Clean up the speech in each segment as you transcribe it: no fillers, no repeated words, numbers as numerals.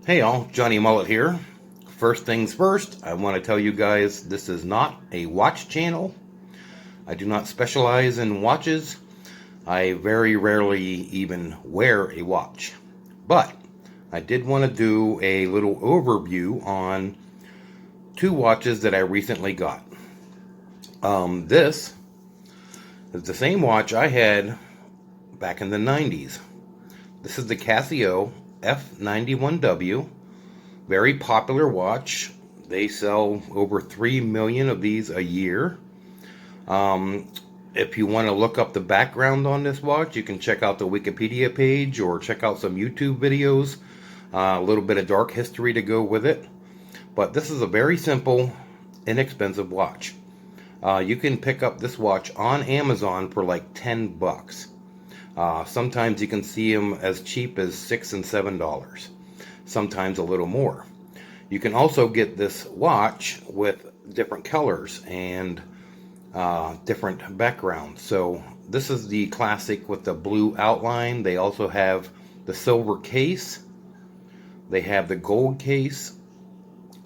Hey all, Johnny Mullet here. First things first, I want to tell you guys this is not a watch channel. I do not specialize in watches. I very rarely even wear a watch. But I did want to do a little overview on two watches that I recently got. This is the same watch I had back in the 90s. This is the Casio F-91W. Very popular watch. They sell over 3 million of these a year. If you want to look up the background on this watch, you can check out the Wikipedia page or check out some YouTube videos. A little bit of dark history to go with it. But this is a very simple, inexpensive watch. You can pick up this watch on Amazon for like 10 bucks. Sometimes you can see them as cheap as $6 and $7. Sometimes a little more. You can also get this watch with different colors and different backgrounds. So this is the classic with the blue outline. They also have the silver case. They have the gold case.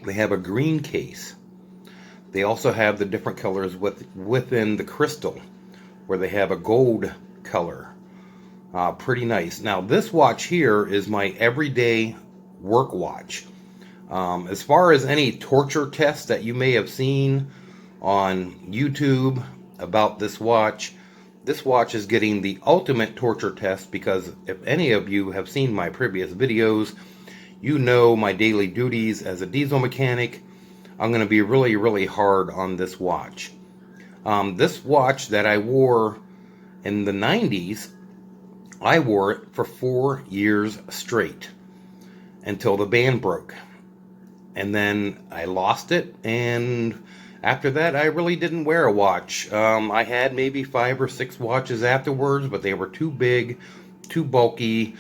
They have a green case. They also have the different colors within the crystal, where they have a gold color. Pretty nice. Now this watch here is my everyday work watch. As far as any torture tests that you may have seen on YouTube about this watch is getting the ultimate torture test, because if any of you have seen my previous videos, you know my daily duties as a diesel mechanic. I'm going to be really, really hard on this watch. This watch that I wore in the 90s, I wore it for 4 years straight until the band broke. And then I lost it, and after that I really didn't wear a watch. I had maybe 5 or 6 watches afterwards, but they were too big, too bulky,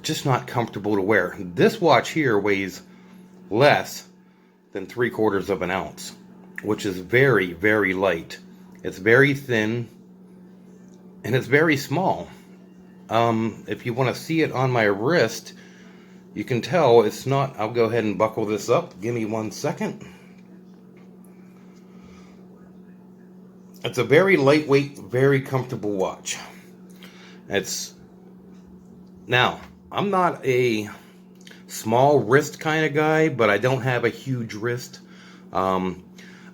just not comfortable to wear. This watch here weighs less than 3/4 of an ounce, which is very, very light. It's very thin, and it's very small. If you want to see it on my wrist, you can tell it's not. I'll go ahead and buckle this up. Give me 1 second. It's a very lightweight, very comfortable watch. Now, I'm not a small wrist kind of guy, but I don't have a huge wrist. I'm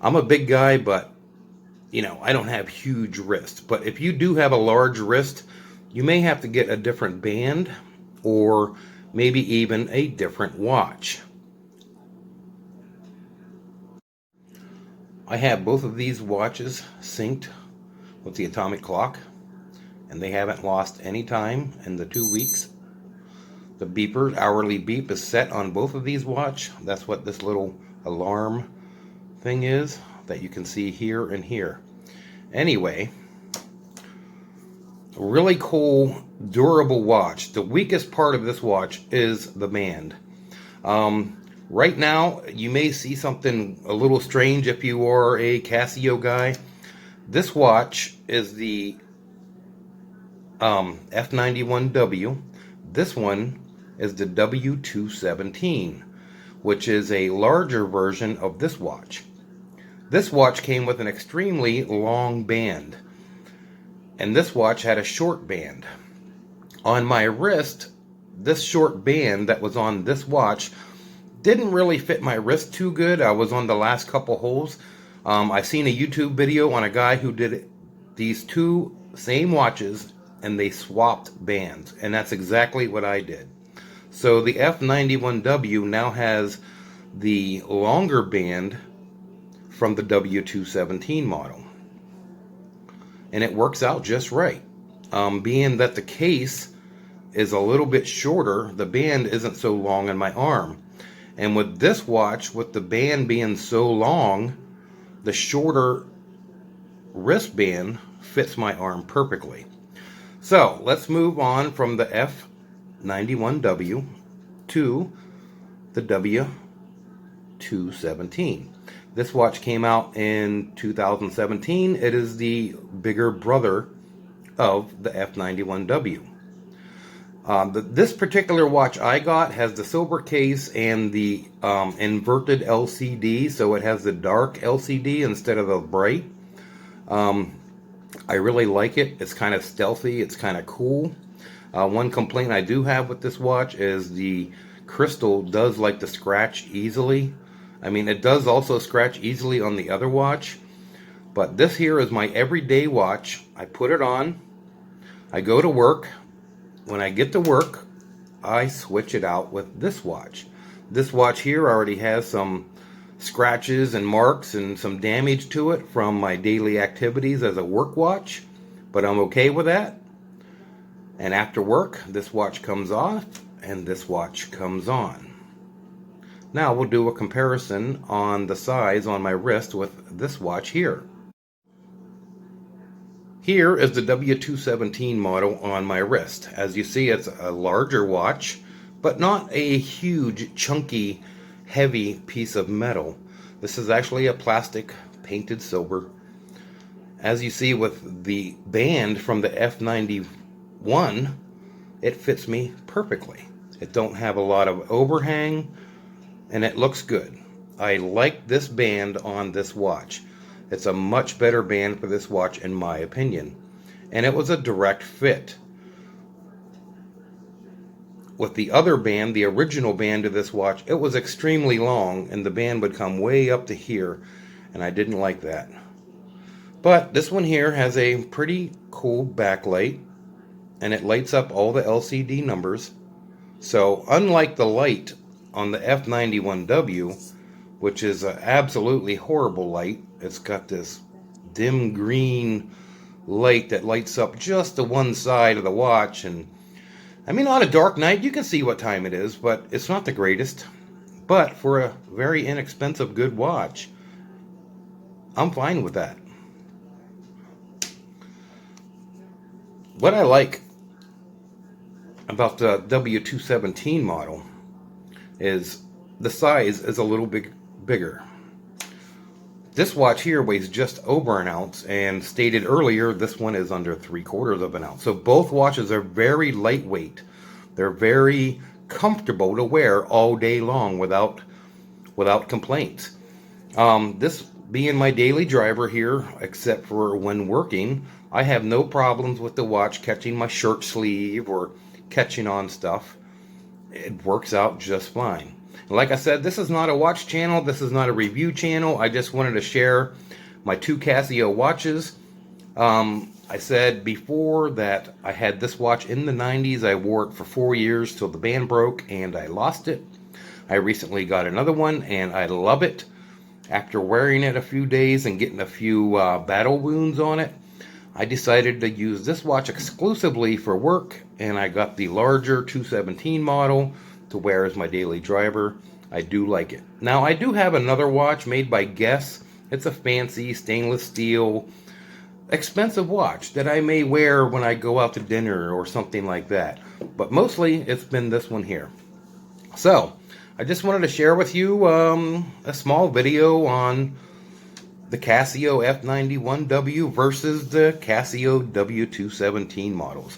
a big guy, but I don't have huge wrist. But if you do have a large wrist, you may have to get a different band, or maybe even a different watch. I have both of these watches synced with the atomic clock, and they haven't lost any time in the 2 weeks. The beeper, hourly beep, is set on both of these watches. That's what this little alarm thing is that you can see here and here. Anyway, really cool, durable watch. The weakest part of this watch is the band. Right now, you may see something a little strange if you are a Casio guy. This watch is the F-91W. This one is the W-217, which is a larger version of this watch. This watch came with an extremely long band, and this watch had a short band. On my wrist, this short band that was on this watch didn't really fit my wrist too good. I was on the last couple holes. I seen a YouTube video on a guy who did these two same watches, and they swapped bands, and that's exactly what I did. So the F-91W now has the longer band from the W-217 model, and it works out just right. Being that the case is a little bit shorter, the band isn't so long in my arm. And with this watch, with the band being so long, the shorter wristband fits my arm perfectly. So let's move on from the F-91W to the W-217. This watch came out in 2017. It is the bigger brother of the F-91W. This particular watch I got has the silver case and the inverted LCD, so it has the dark LCD instead of the bright. I really like it. It's kind of stealthy. It's kind of cool. One complaint I do have with this watch is the crystal does like to scratch easily. I mean, it does also scratch easily on the other watch, but this here is my everyday watch. I put it on, I go to work. When I get to work, I switch it out with this watch. This watch here already has some scratches and marks and some damage to it from my daily activities as a work watch, but I'm okay with that. And after work, this watch comes off and this watch comes on. Now we'll do a comparison on the size on my wrist with this watch here. Here is the W-217 model on my wrist. As you see, it's a larger watch, but not a huge, chunky, heavy piece of metal. This is actually a plastic painted silver. As you see with the band from the F-91, it fits me perfectly. It don't have a lot of overhang, and it looks good. I like this band on this watch. It's a much better band for this watch in my opinion. And it was a direct fit. With the other band, the original band of this watch, it was extremely long and the band would come way up to here, and I didn't like that. But this one here has a pretty cool backlight, and it lights up all the LCD numbers. So unlike the light on the F-91W, which is an absolutely horrible light, it's got this dim green light that lights up just the one side of the watch, and I mean, on a dark night you can see what time it is, but it's not the greatest. But for a very inexpensive good watch, I'm fine with that. What I like about the W-217 model is the size is a little bit bigger. This watch here weighs just over an ounce, and stated earlier, this one is under 3/4 of an ounce. So both watches are very lightweight. They're very comfortable to wear all day long without complaints. This being my daily driver here, except for when working, I have no problems with the watch catching my shirt sleeve or catching on stuff. It works out just fine. Like I said, this is not a watch channel. This is not a review channel. I just wanted to share my two Casio watches. I said before that I had this watch in the 90s. I wore it for 4 years till the band broke and I lost it. I recently got another one and I love it. After wearing it a few days and getting a few battle wounds on it, I decided to use this watch exclusively for work, and I got the larger 217 model to wear as my daily driver. I do like it. Now I do have another watch made by Guess. It's a fancy stainless steel expensive watch that I may wear when I go out to dinner or something like that, but mostly it's been this one here. So I just wanted to share with you a small video on the Casio F-91W versus the Casio W-217 models.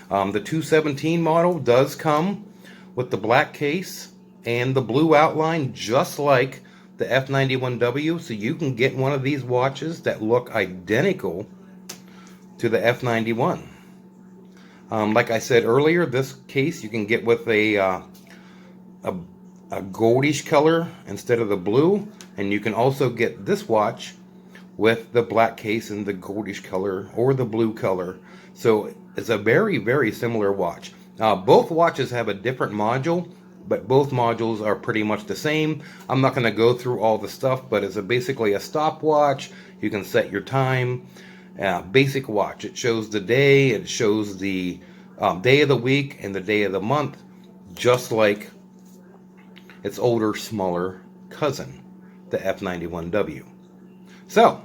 The 217 model does come with the black case and the blue outline, just like the F-91W, so you can get one of these watches that look identical to the F-91. Like I said earlier, this case you can get with a goldish color instead of the blue, and you can also get this watch with the black case and the goldish color or the blue color. So it's a very, very similar watch. Both watches have a different module, but both modules are pretty much the same. I'm not going to go through all the stuff, but it's basically a stopwatch. You can set your time. Basic watch. It shows the day, it shows the day of the week and the day of the month, just like its older, smaller cousin, the F-91W. So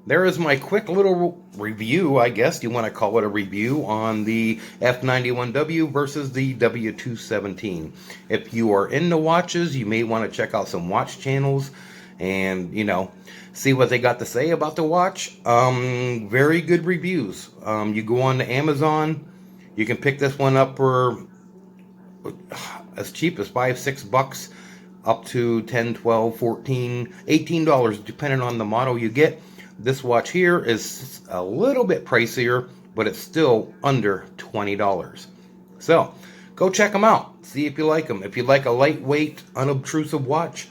there is my quick little review, I guess you want to call it a review, on the F-91W versus the W-217. If you are into watches, you may want to check out some watch channels and, you know, see what they got to say about the watch. Very good reviews. You go on to Amazon, you can pick this one up for as cheap as $5, $6 up to $10, $12, $14, $18 depending on the model you get. This watch here is a little bit pricier, but it's still under $20. So go check them out, see if you like them. If you like a lightweight, unobtrusive watch,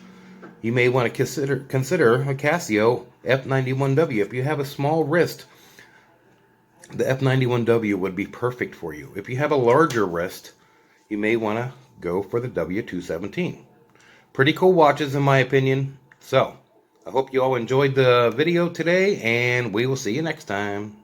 you may want to consider a Casio F-91W. If you have a small wrist, the F-91W would be perfect for you. If you have a larger wrist, you may want to go for the W-217. Pretty cool watches in my opinion. So, I hope you all enjoyed the video today, and we will see you next time.